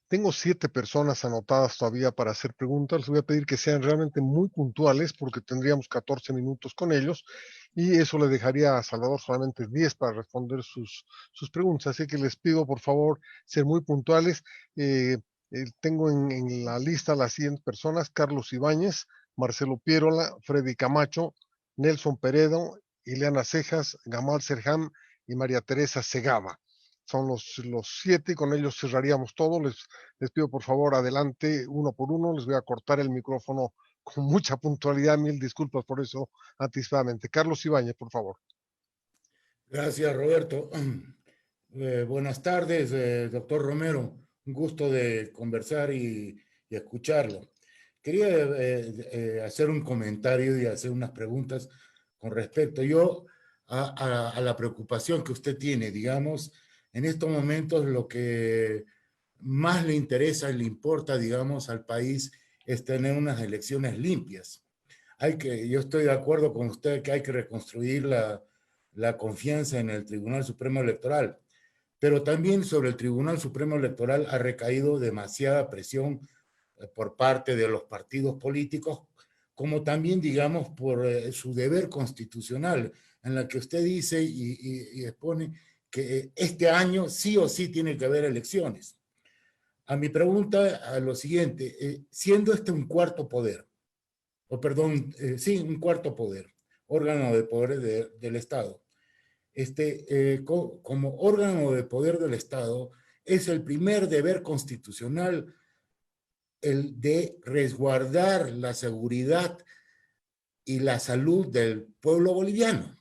Tengo 7 personas anotadas todavía para hacer preguntas. Les voy a pedir que sean realmente muy puntuales porque tendríamos 14 minutos con ellos y eso le dejaría a Salvador solamente 10 para responder sus preguntas. Así que les pido por favor ser muy puntuales. Tengo en la lista las siguientes personas: Carlos Ibáñez, Marcelo Pierola, Freddy Camacho, Nelson Peredo, Ileana Cejas, Gamal Serham y María Teresa Segava. Son los 7 y con ellos cerraríamos todo. Les pido por favor adelante uno por uno. Les voy a cortar el micrófono con mucha puntualidad. Mil disculpas por eso anticipadamente. Carlos Ibáñez, por favor. Gracias, Roberto. Buenas tardes, doctor Romero. Un gusto de conversar y escucharlo. Quería hacer un comentario y hacer unas preguntas con respecto a la preocupación que usted tiene. Digamos, en estos momentos lo que más le interesa y le importa, digamos, al país es tener unas elecciones limpias. Yo estoy de acuerdo con usted que hay que reconstruir la confianza en el Tribunal Supremo Electoral, pero también sobre el Tribunal Supremo Electoral ha recaído demasiada presión por parte de los partidos políticos, como también, digamos, por su deber constitucional, en la que usted dice y expone que este año sí o sí tiene que haber elecciones. A mi pregunta, a lo siguiente, siendo este un cuarto poder, sí, un cuarto poder, órgano de poder del Estado, como órgano de poder del Estado, es el primer deber constitucional el de resguardar la seguridad y la salud del pueblo boliviano.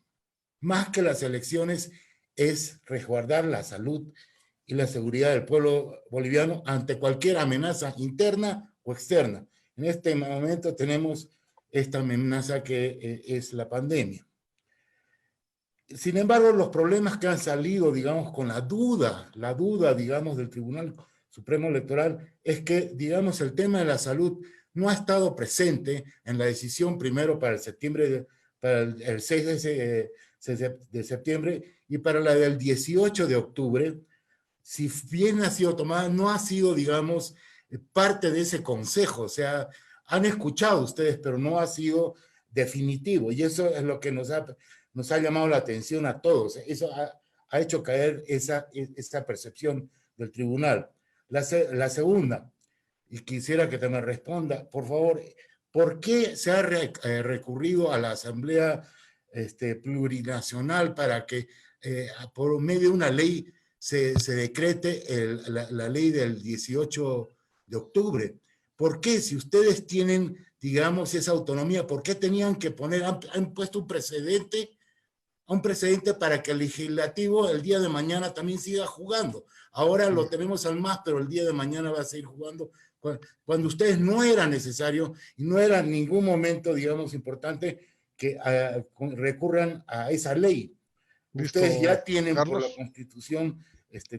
Más que las elecciones, es resguardar la salud y la seguridad del pueblo boliviano ante cualquier amenaza interna o externa. En este momento tenemos esta amenaza que es la pandemia. Sin embargo, los problemas que han salido, digamos, con la duda, digamos, del Tribunal Supremo Electoral, es que, digamos, el tema de la salud no ha estado presente en la decisión primero para el 6 de septiembre y para la del 18 de octubre. Si bien ha sido tomada, no ha sido, digamos, parte de ese consejo. O sea, han escuchado ustedes, pero no ha sido definitivo. Y eso es lo que nos ha llamado la atención a todos. Eso ha hecho caer esa percepción del tribunal. La segunda, y quisiera que te me responda, por favor, ¿por qué se ha recurrido a la Asamblea Plurinacional para que por medio de una ley se decrete la ley del 18 de octubre? ¿Por qué, si ustedes tienen, digamos, esa autonomía, por qué tenían que han puesto un precedente para que el legislativo el día de mañana también siga jugando? Ahora lo tenemos al MAS, pero el día de mañana va a seguir jugando cuando ustedes no era necesario y no era en ningún momento, digamos, importante que recurran a esa ley. Listo, Ustedes ya tienen por la Carlos. Constitución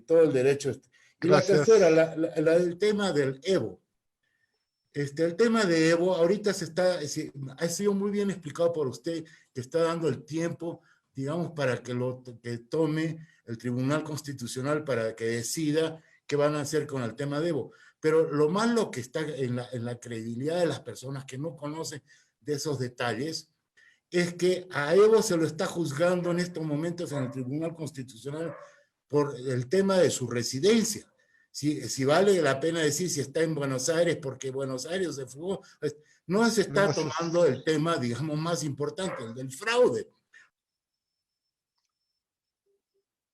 todo el derecho. Y la tercera, Gracias. la del tema del Evo. El tema de Evo ahorita ha sido muy bien explicado por usted, que está dando el tiempo, digamos, para que tome el Tribunal Constitucional para que decida qué van a hacer con el tema de Evo. Pero lo malo que está en la credibilidad de las personas que no conocen de esos detalles es que a Evo se lo está juzgando en estos momentos en el Tribunal Constitucional por el tema de su residencia. Si vale la pena decir si está en Buenos Aires porque Buenos Aires se fugó. No se está tomando el tema, digamos, más importante, el del fraude.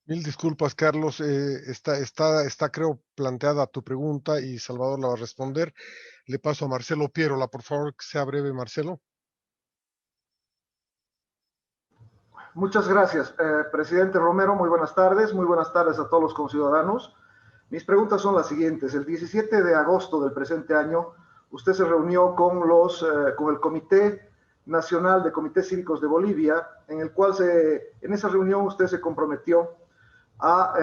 Mil disculpas, Carlos. Está, creo, planteada tu pregunta y Salvador la va a responder. Le paso a Marcelo Pierola, por favor, que sea breve, Marcelo. Muchas gracias, presidente Romero. Muy buenas tardes a todos los conciudadanos. Mis preguntas son las siguientes. El 17 de agosto del presente año, usted se reunió con el Comité Nacional de Comités Cívicos de Bolivia, en el cual en esa reunión usted se comprometió a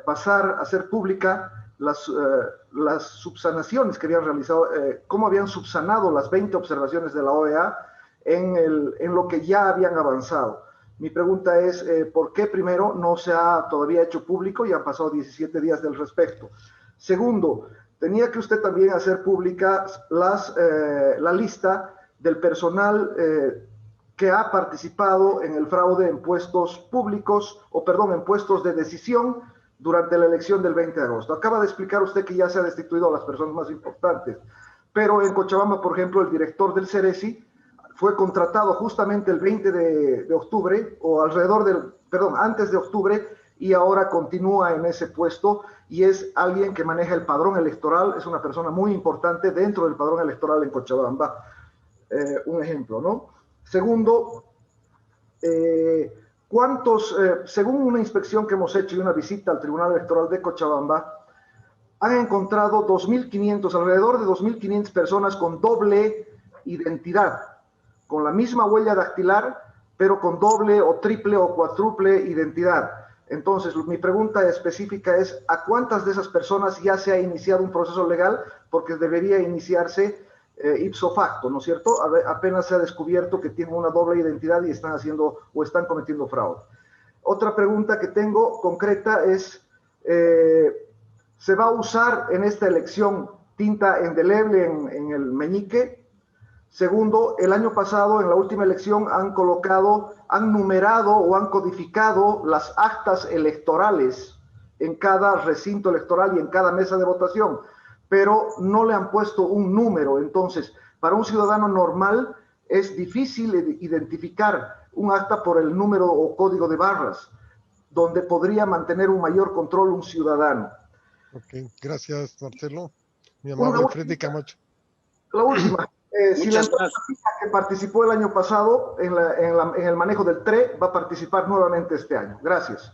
pasar a hacer pública las subsanaciones que habían realizado, cómo habían subsanado las 20 observaciones de la OEA en lo que ya habían avanzado. Mi pregunta es, ¿por qué primero no se ha todavía hecho público y han pasado 17 días del respecto? Segundo, tenía que usted también hacer pública la lista del personal que ha participado en el fraude en puestos públicos, o perdón, en puestos de decisión durante la elección del 20 de agosto. Acaba de explicar usted que ya se ha destituido a las personas más importantes, pero en Cochabamba, por ejemplo, el director del Ceresi fue contratado justamente el 20 de octubre, o alrededor del, perdón, antes de octubre, y ahora continúa en ese puesto, y es alguien que maneja el padrón electoral, es una persona muy importante dentro del padrón electoral en Cochabamba. Un ejemplo, ¿no? Segundo, según una inspección que hemos hecho y una visita al Tribunal Electoral de Cochabamba, han encontrado 2.500, alrededor de 2.500 personas con doble identidad, con la misma huella dactilar, pero con doble o triple o cuádruple identidad. Entonces, mi pregunta específica es, ¿a cuántas de esas personas ya se ha iniciado un proceso legal? Porque debería iniciarse ipso facto, ¿no es cierto? Apenas se ha descubierto que tienen una doble identidad y están haciendo o están cometiendo fraude. Otra pregunta que tengo concreta es, ¿se va a usar en esta elección tinta indeleble en el meñique? Segundo, el año pasado, en la última elección, han numerado o han codificado las actas electorales en cada recinto electoral y en cada mesa de votación, pero no le han puesto un número. Entonces, para un ciudadano normal es difícil identificar un acta por el número o código de barras, donde podría mantener un mayor control un ciudadano. Ok, gracias, Marcelo. Mi amable Freddy Camacho. La última. Si la empresa que participó el año pasado en el manejo del TRE va a participar nuevamente este año. Gracias.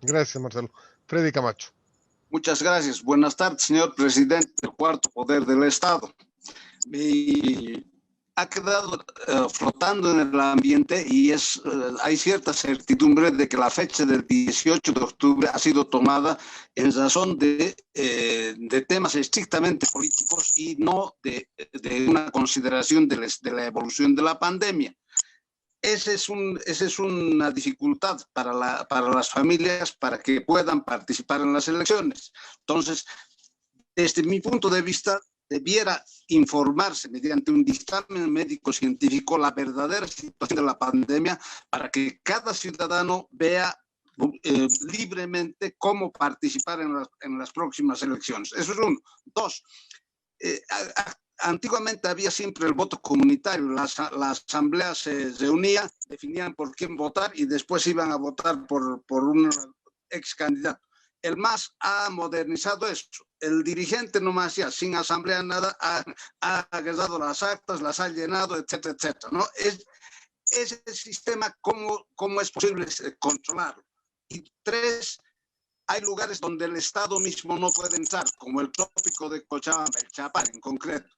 Gracias, Marcelo. Freddy Camacho. Muchas gracias. Buenas tardes, señor presidente del Cuarto Poder del Estado. Ha quedado flotando en el ambiente y hay cierta certidumbre de que la fecha del 18 de octubre ha sido tomada en razón de temas estrictamente políticos y no de una consideración de la evolución de la pandemia. Esa es una dificultad para las familias para que puedan participar en las elecciones. Entonces, desde mi punto de vista, debiera informarse mediante un dictamen médico-científico la verdadera situación de la pandemia para que cada ciudadano vea libremente cómo participar en las próximas elecciones. Eso es uno. Dos, antiguamente había siempre el voto comunitario. La asamblea se reunía, definían por quién votar y después iban a votar por un ex candidato. El MAS ha modernizado eso. El dirigente nomás ya, sin asamblea nada, ha agarrado las actas, las ha llenado, etcétera, etcétera, ¿no? Ese sistema, ¿cómo es posible controlarlo? Y tres, hay lugares donde el Estado mismo no puede entrar, como el tópico de Cochabamba, el Chapar en concreto.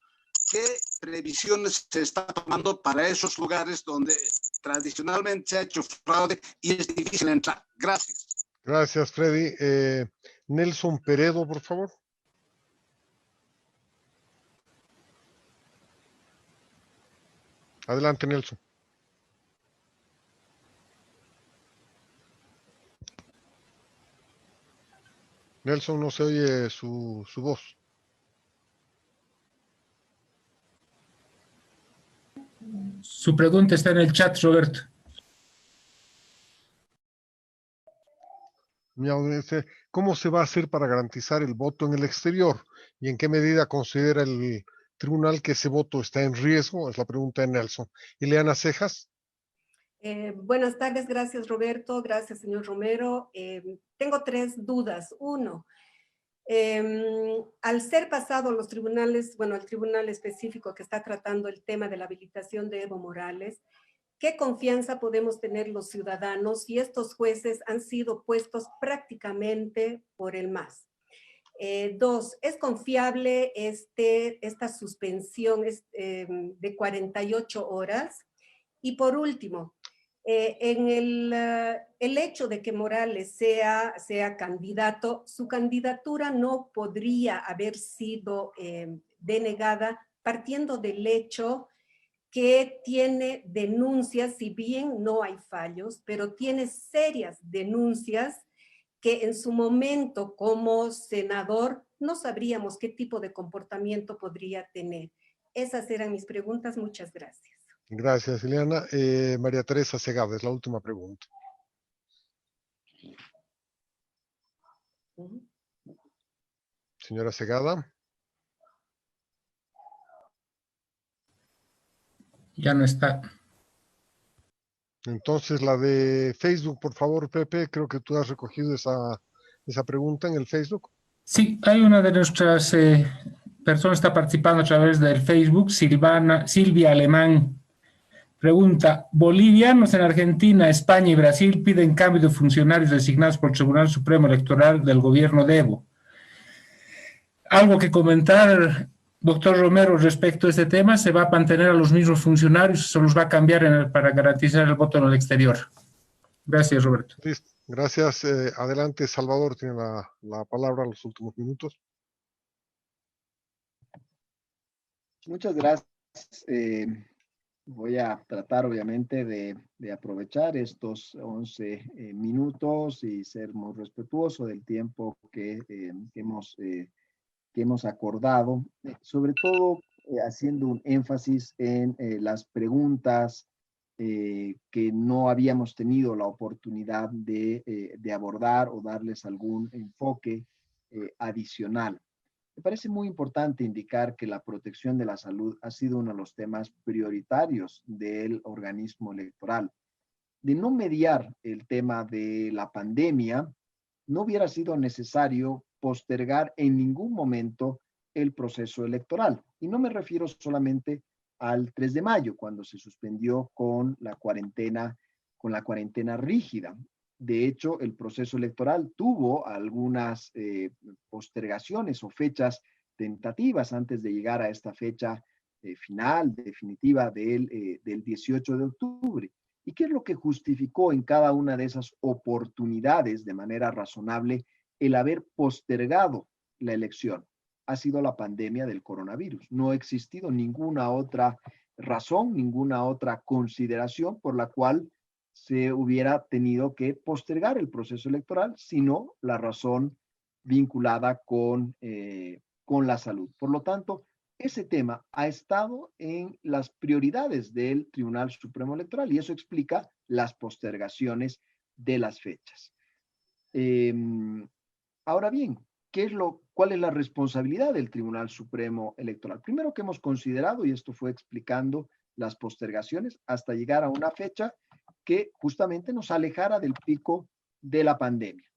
¿Qué previsiones se está tomando para esos lugares donde tradicionalmente se ha hecho fraude y es difícil entrar? Gracias. Gracias, Freddy. Nelson Peredo, por favor. Adelante, Nelson. Nelson, no se oye su voz. Su pregunta está en el chat, Roberto. ¿Cómo se va a hacer para garantizar el voto en el exterior? ¿Y en qué medida considera el tribunal que ese voto está en riesgo? Es la pregunta de Nelson. Ileana Cejas. Buenas tardes, gracias Roberto, gracias señor Romero. Tengo tres dudas. Uno, al ser pasado los tribunales, bueno, el tribunal específico que está tratando el tema de la habilitación de Evo Morales, ¿qué confianza podemos tener los ciudadanos si estos jueces han sido puestos prácticamente por el MAS? Dos, ¿es confiable esta suspensión de 48 horas? Y por último, en el hecho de que Morales sea candidato, su candidatura no podría haber sido denegada partiendo del hecho que tiene denuncias, si bien no hay fallos, pero tiene serias denuncias que en su momento como senador no sabríamos qué tipo de comportamiento podría tener. Esas eran mis preguntas. Muchas gracias. Gracias, Ileana. María Teresa Segada, es la última pregunta. Señora Segada. Ya no está. Entonces, la de Facebook, por favor, Pepe, creo que tú has recogido esa pregunta en el Facebook. Sí, hay una de nuestras personas que está participando a través del Facebook, Silvia Alemán. Pregunta, bolivianos en Argentina, España y Brasil piden cambio de funcionarios designados por el Tribunal Supremo Electoral del gobierno de Evo. ¿Algo que comentar, doctor Romero, respecto a este tema? ¿Se va a mantener a los mismos funcionarios o se los va a cambiar para garantizar el voto en el exterior? Gracias, Roberto. Listo. Gracias. Adelante, Salvador, tiene la palabra los últimos minutos. Muchas gracias. Voy a tratar, obviamente, de aprovechar estos 11 minutos y ser muy respetuoso del tiempo que hemos acordado, sobre todo haciendo un énfasis en las preguntas que no habíamos tenido la oportunidad de abordar o darles algún enfoque adicional. Me parece muy importante indicar que la protección de la salud ha sido uno de los temas prioritarios del organismo electoral. De no mediar el tema de la pandemia, no hubiera sido necesario postergar en ningún momento el proceso electoral. Y no me refiero solamente al 3 de mayo, cuando se suspendió con la cuarentena rígida. De hecho, el proceso electoral tuvo algunas postergaciones o fechas tentativas antes de llegar a esta fecha final, definitiva del 18 de octubre. ¿Y qué es lo que justificó en cada una de esas oportunidades de manera razonable el haber postergado la elección? Ha sido la pandemia del coronavirus. No ha existido ninguna otra razón, ninguna otra consideración por la cual se hubiera tenido que postergar el proceso electoral, sino la razón vinculada con la salud. Por lo tanto, ese tema ha estado en las prioridades del Tribunal Supremo Electoral y eso explica las postergaciones de las fechas. Ahora bien, ¿cuál es la responsabilidad del Tribunal Supremo Electoral? Primero que hemos considerado, y esto fue explicando las postergaciones, hasta llegar a una fecha que justamente nos alejara del pico de la pandemia.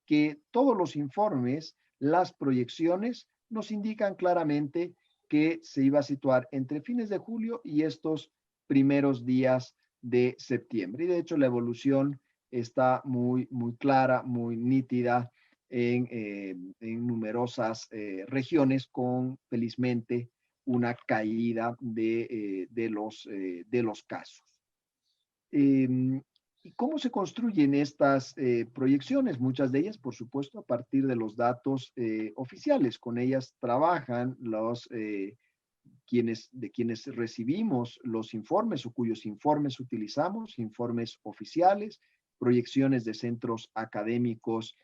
Que todos los informes, las proyecciones, nos indican claramente que se iba a situar entre fines de julio y estos primeros días de septiembre. Y de hecho la evolución está muy, muy clara, muy nítida en numerosas regiones con, felizmente, una caída de los casos. ¿Y cómo se construyen estas proyecciones? Muchas de ellas, por supuesto, a partir de los datos oficiales. Con ellas trabajan quienes recibimos los informes o cuyos informes utilizamos, informes oficiales, proyecciones de centros académicos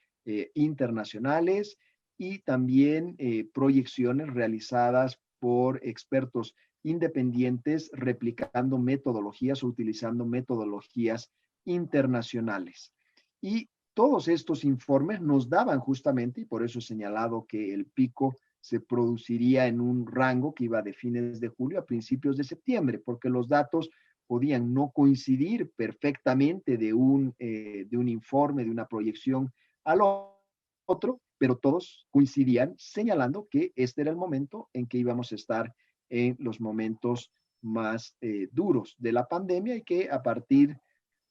internacionales y también proyecciones realizadas por expertos independientes replicando metodologías o utilizando metodologías internacionales. Y todos estos informes nos daban justamente, y por eso he señalado que el pico se produciría en un rango que iba de fines de julio a principios de septiembre, porque los datos podían no coincidir perfectamente de un informe, de una proyección al otro, pero todos coincidían señalando que este era el momento en que íbamos a estar en los momentos más duros de la pandemia y que a partir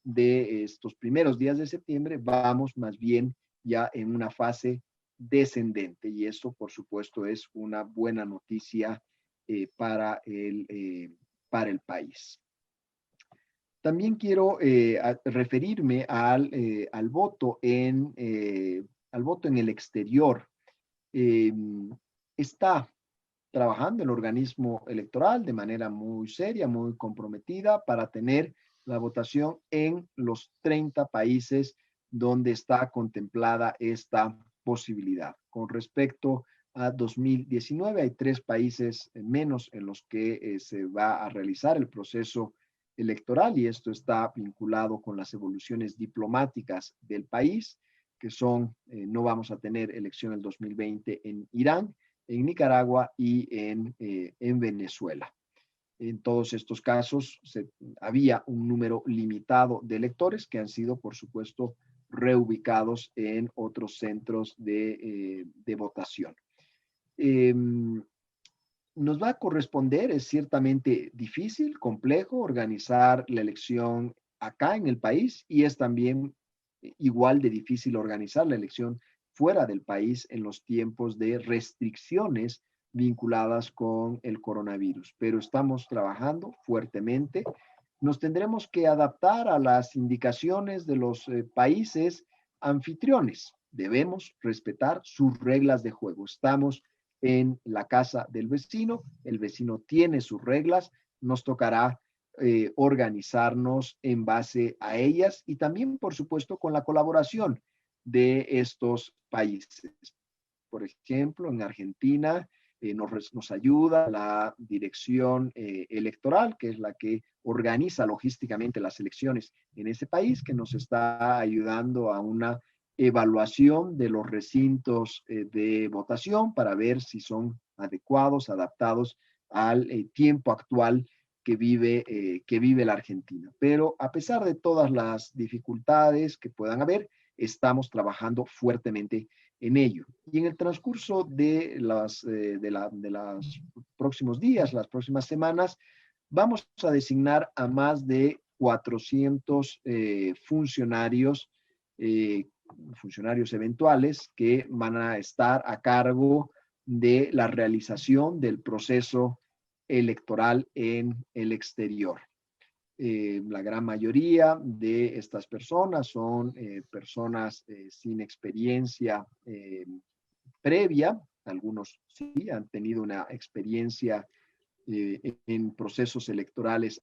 de estos primeros días de septiembre vamos más bien ya en una fase descendente y eso por supuesto es una buena noticia para el país. También quiero referirme al voto en el exterior. Está trabajando el organismo electoral de manera muy seria, muy comprometida para tener la votación en los 30 países donde está contemplada esta posibilidad. Con respecto a 2019. Hay 3 países menos en los que se va a realizar el proceso electoral, y esto está vinculado con las evoluciones diplomáticas del país, que son, no vamos a tener elección el 2020 en Irán, en Nicaragua y en Venezuela. En todos estos casos había un número limitado de electores que han sido, por supuesto, reubicados en otros centros de votación. Nos va a corresponder, es ciertamente difícil, complejo, organizar la elección acá en el país, y es también igual de difícil organizar la elección fuera del país en los tiempos de restricciones vinculadas con el coronavirus. Pero estamos trabajando fuertemente. Nos tendremos que adaptar a las indicaciones de los países anfitriones. Debemos respetar sus reglas de juego. Estamos en la casa del vecino, el vecino tiene sus reglas, nos tocará organizarnos en base a ellas, y también, por supuesto, con la colaboración de estos países. Por ejemplo, en Argentina nos ayuda la dirección electoral, que es la que organiza logísticamente las elecciones en ese país, que nos está ayudando a una evaluación de los recintos de votación para ver si son adecuados, adaptados al tiempo actual que vive la Argentina. Pero a pesar de todas las dificultades que puedan haber, estamos trabajando fuertemente en ello. Y en el transcurso de los próximos días, las próximas semanas, vamos a designar a más de 400 funcionarios eventuales que van a estar a cargo de la realización del proceso electoral en el exterior. La gran mayoría de estas personas son personas sin experiencia previa. Algunos sí han tenido una experiencia en procesos electorales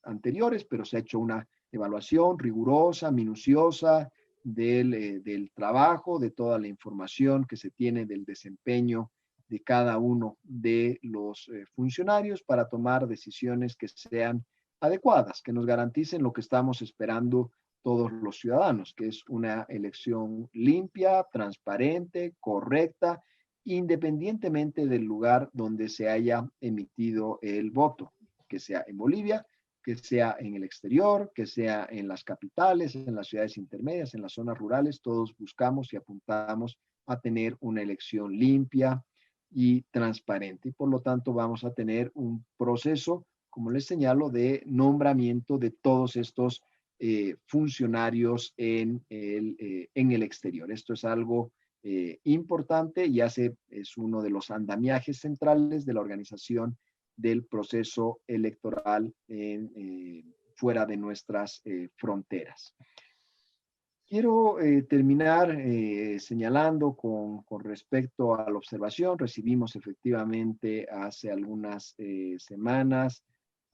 anteriores, pero se ha hecho una evaluación rigurosa, minuciosa del trabajo, de toda la información que se tiene del desempeño de cada uno de los funcionarios, para tomar decisiones que sean adecuadas, que nos garanticen lo que estamos esperando todos los ciudadanos, que es una elección limpia, transparente, correcta, independientemente del lugar donde se haya emitido el voto, que sea en Bolivia, que sea en el exterior, que sea en las capitales, en las ciudades intermedias, en las zonas rurales. Todos buscamos y apuntamos a tener una elección limpia y transparente. Y por lo tanto vamos a tener un proceso, como les señalo, de nombramiento de todos estos funcionarios en el exterior. Esto es algo importante y es uno de los andamiajes centrales de la organización del proceso electoral fuera de nuestras fronteras. Quiero terminar señalando con respecto a la observación. Recibimos efectivamente hace algunas semanas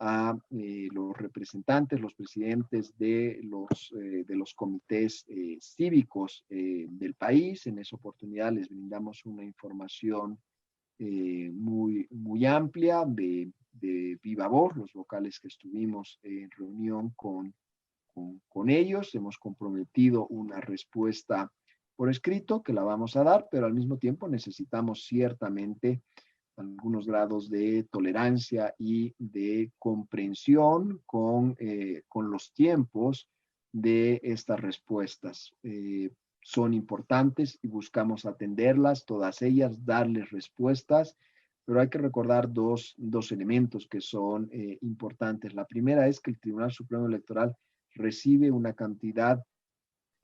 a los representantes, los presidentes de los comités cívicos del país. En esa oportunidad les brindamos una información muy amplia de viva voz, los vocales que estuvimos en reunión con ellos. Hemos comprometido una respuesta por escrito que la vamos a dar, pero al mismo tiempo necesitamos ciertamente algunos grados de tolerancia y de comprensión con los tiempos de estas respuestas. Son importantes y buscamos atenderlas, todas ellas, darles respuestas, pero hay que recordar dos elementos que son importantes. La primera es que el Tribunal Supremo Electoral recibe una cantidad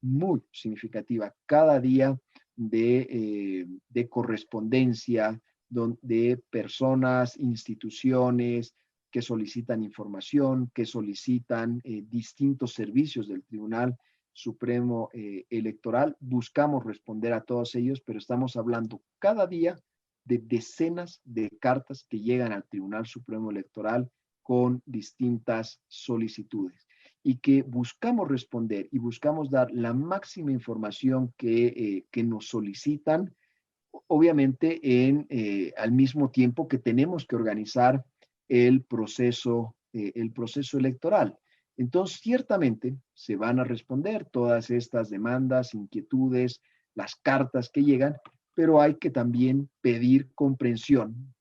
muy significativa cada día de correspondencia, de personas, instituciones que solicitan información, que solicitan distintos servicios del Tribunal Supremo Electoral. Buscamos responder a todos ellos, pero estamos hablando cada día de decenas de cartas que llegan al Tribunal Supremo Electoral con distintas solicitudes, y que buscamos responder y buscamos dar la máxima información que nos solicitan, obviamente al mismo tiempo que tenemos que organizar el proceso electoral. Entonces, ciertamente se van a responder todas estas demandas, inquietudes, las cartas que llegan, pero hay que también pedir comprensión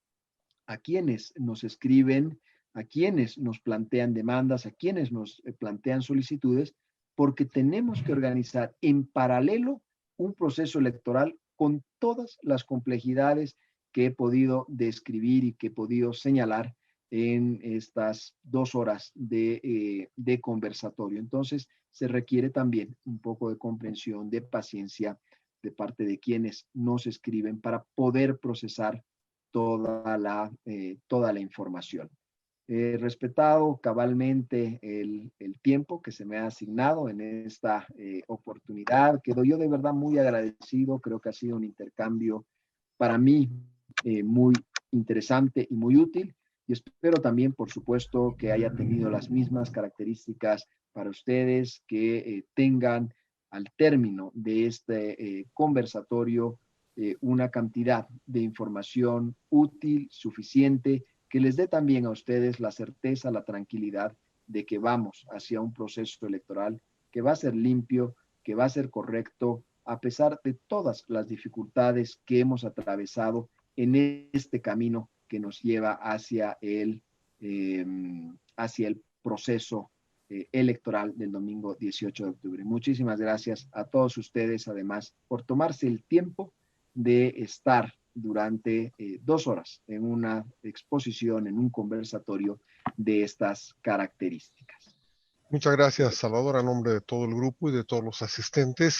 a quienes nos escriben, a quienes nos plantean demandas, a quienes nos plantean solicitudes, porque tenemos que organizar en paralelo un proceso electoral con todas las complejidades que he podido describir y que he podido señalar en estas 2 horas de conversatorio. Entonces, se requiere también un poco de comprensión, de paciencia de parte de quienes nos escriben para poder procesar toda la información. He respetado cabalmente el tiempo que se me ha asignado en esta oportunidad. Quedo yo de verdad muy agradecido. Creo que ha sido un intercambio para mí muy interesante y muy útil. Y espero también, por supuesto, que haya tenido las mismas características para ustedes, que tengan al término de este conversatorio una cantidad de información útil, suficiente, que les dé también a ustedes la certeza, la tranquilidad de que vamos hacia un proceso electoral que va a ser limpio, que va a ser correcto, a pesar de todas las dificultades que hemos atravesado en este camino que nos lleva hacia el proceso electoral del domingo 18 de octubre. Muchísimas gracias a todos ustedes, además, por tomarse el tiempo de estar durante 2 horas en una exposición, en un conversatorio de estas características. Muchas gracias, Salvador, a nombre de todo el grupo y de todos los asistentes.